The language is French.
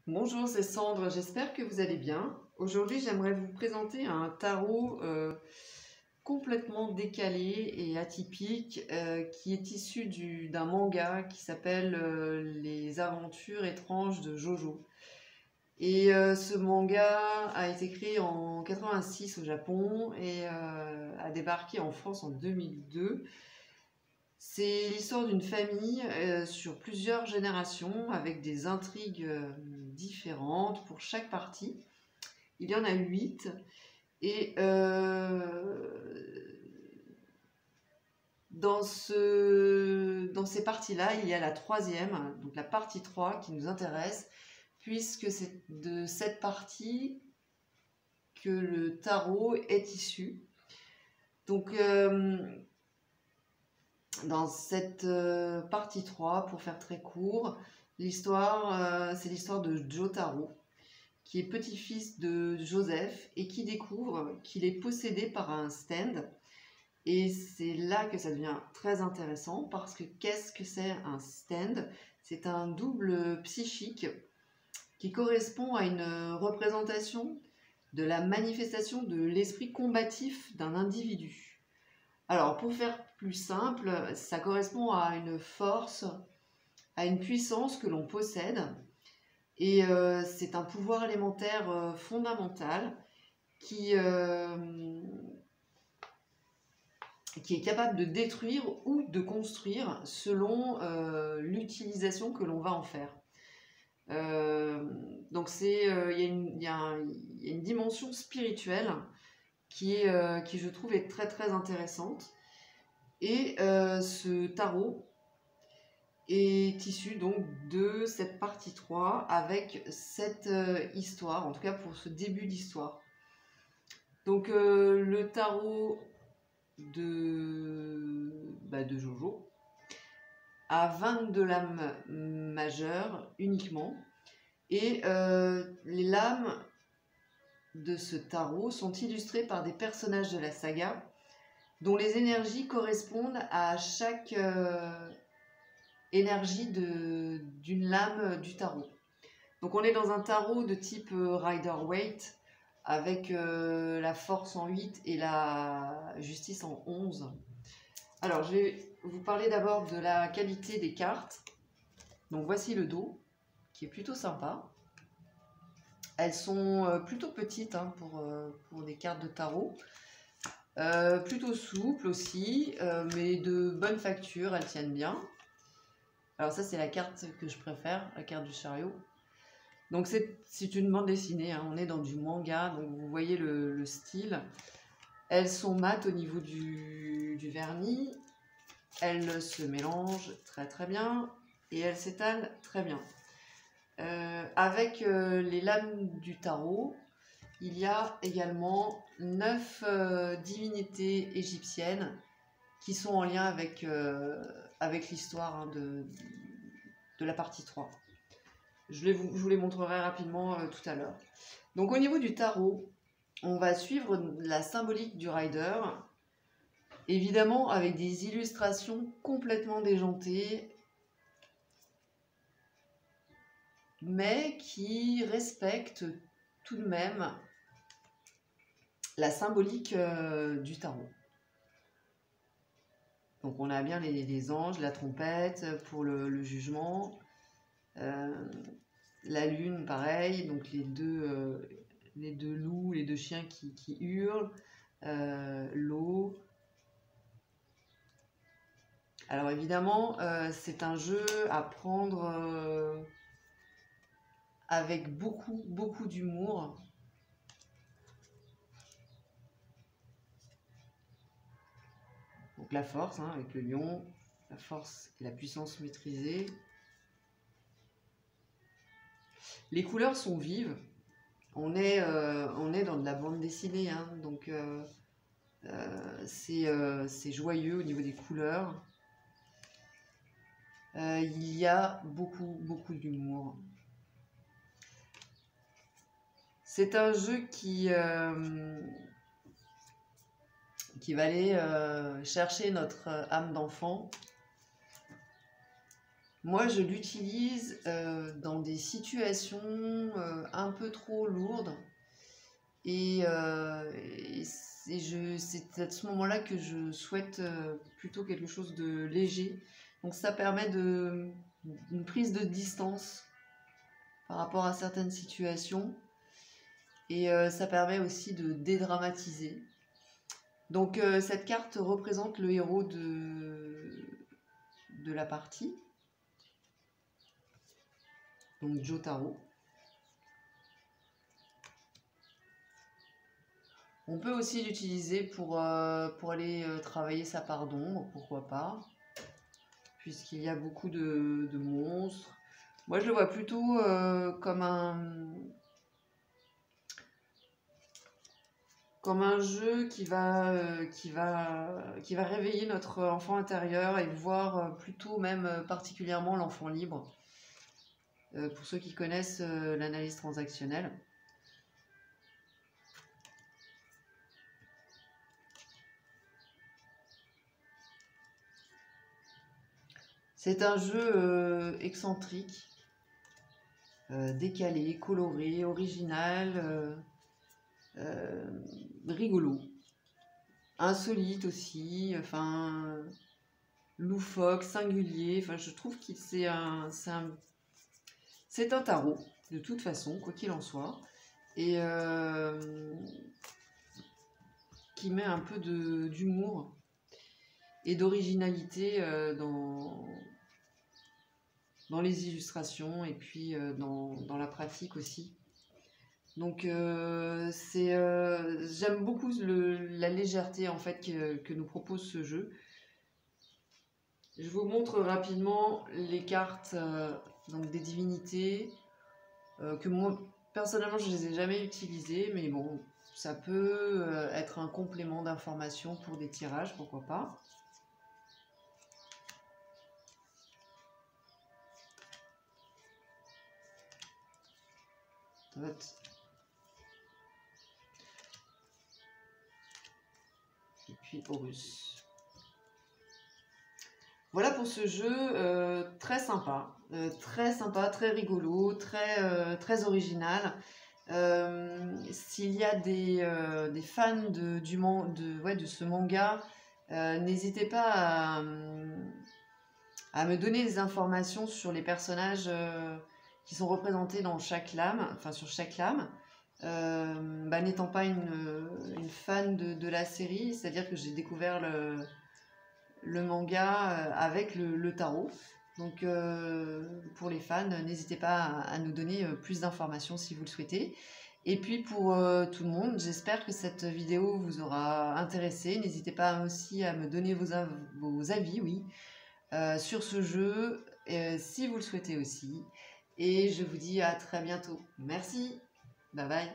Bonjour, c'est Sandre, j'espère que vous allez bien. Aujourd'hui, j'aimerais vous présenter un tarot complètement décalé et atypique qui est issu d'un manga qui s'appelle Les Aventures étranges de Jojo. Et ce manga a été créé en 86 au Japon et a débarqué en France en 2002. C'est l'histoire d'une famille sur plusieurs générations avec des intrigues différentes pour chaque partie. Il y en a 8 et dans ces parties-là, il y a la troisième, donc la partie 3 qui nous intéresse puisque c'est de cette partie que le tarot est issu. Donc dans cette partie 3, pour faire très court, l'histoire, c'est l'histoire de Jotaro, qui est petit-fils de Joseph et qui découvre qu'il est possédé par un stand. Et c'est là que ça devient très intéressant parce que qu'est-ce que c'est un stand? C'est un double psychique qui correspond à une représentation de la manifestation de l'esprit combatif d'un individu. Alors, pour faire plus simple, ça correspond à une force, à une puissance que l'on possède. Et c'est un pouvoir élémentaire fondamental qui est capable de détruire ou de construire selon l'utilisation que l'on va en faire. Donc il y a une dimension spirituelle qui je trouve est très très intéressante. Et ce tarot est issu donc de cette partie 3 avec cette histoire, en tout cas pour ce début d'histoire. Donc le tarot de Jojo a 22 lames majeures uniquement et les lames de ce tarot sont illustrées par des personnages de la saga dont les énergies correspondent à chaque énergie d'une lame du tarot. Donc on est dans un tarot de type Rider-Waite avec la force en 8 et la justice en 11. Alors je vais vous parler d'abord de la qualité des cartes. Donc voici le dos qui est plutôt sympa. Elles sont plutôt petites hein, pour des cartes de tarot. Plutôt souples aussi, mais de bonne facture, elles tiennent bien. Alors ça c'est la carte que je préfère, la carte du chariot. Donc c'est une bande dessinée, hein. On est dans du manga, donc vous voyez le style. Elles sont mates au niveau du vernis, elles se mélangent très très bien et elles s'étalent très bien. Avec les lames du tarot, il y a également 9 divinités égyptiennes qui sont en lien avec l'histoire hein, de la partie 3. Je vous les montrerai rapidement tout à l'heure. Donc au niveau du tarot, on va suivre la symbolique du rider, évidemment avec des illustrations complètement déjantées, mais qui respectent tout de même la symbolique du tarot. Donc on a bien les anges, la trompette pour le jugement, la lune pareil, donc les deux loups, les deux chiens qui hurlent, l'eau. Alors évidemment, c'est un jeu à prendre avec beaucoup d'humour. Donc la force, hein, avec le lion, la force et la puissance maîtrisée. Les couleurs sont vives. On est dans de la bande dessinée, hein, donc c'est joyeux au niveau des couleurs. Il y a beaucoup d'humour. C'est un jeu qui va aller chercher notre âme d'enfant Moi, je l'utilise dans des situations un peu trop lourdes. Et c'est à ce moment-là que je souhaite plutôt quelque chose de léger. Donc ça permet une prise de distance par rapport à certaines situations. Et ça permet aussi de dédramatiser. Donc cette carte représente le héros de la partie. Donc Jotaro. On peut aussi l'utiliser pour aller travailler sa part d'ombre, pourquoi pas, puisqu'il y a beaucoup de monstres. Moi, je le vois plutôt comme un jeu qui va réveiller notre enfant intérieur et voir plutôt même particulièrement l'enfant libre, pour ceux qui connaissent l'analyse transactionnelle. C'est un jeu excentrique, décalé, coloré, original, rigolo, insolite aussi, enfin loufoque, singulier. Enfin, je trouve que c'est un tarot de toute façon, quoi qu'il en soit, et qui met un peu d'humour et d'originalité dans les illustrations et puis dans la pratique aussi. Donc j'aime beaucoup la légèreté en fait que nous propose ce jeu. Je vous montre rapidement les cartes donc des divinités que moi personnellement je les ai jamais utilisées, mais bon, ça peut être un complément d'information pour des tirages, pourquoi pas. Et puis Horus. Voilà pour ce jeu très sympa, très rigolo, très original. S'il y a des fans de ce manga, n'hésitez pas à me donner des informations sur les personnages qui sont représentés dans chaque lame, enfin sur chaque lame. N'étant pas une fan de la série, c'est-à-dire que j'ai découvert le manga avec le tarot. Donc pour les fans, n'hésitez pas à nous donner plus d'informations si vous le souhaitez. Et puis pour tout le monde, j'espère que cette vidéo vous aura intéressé. N'hésitez pas aussi à me donner vos avis, oui, sur ce jeu, si vous le souhaitez aussi. Et je vous dis à très bientôt. Merci, bye bye.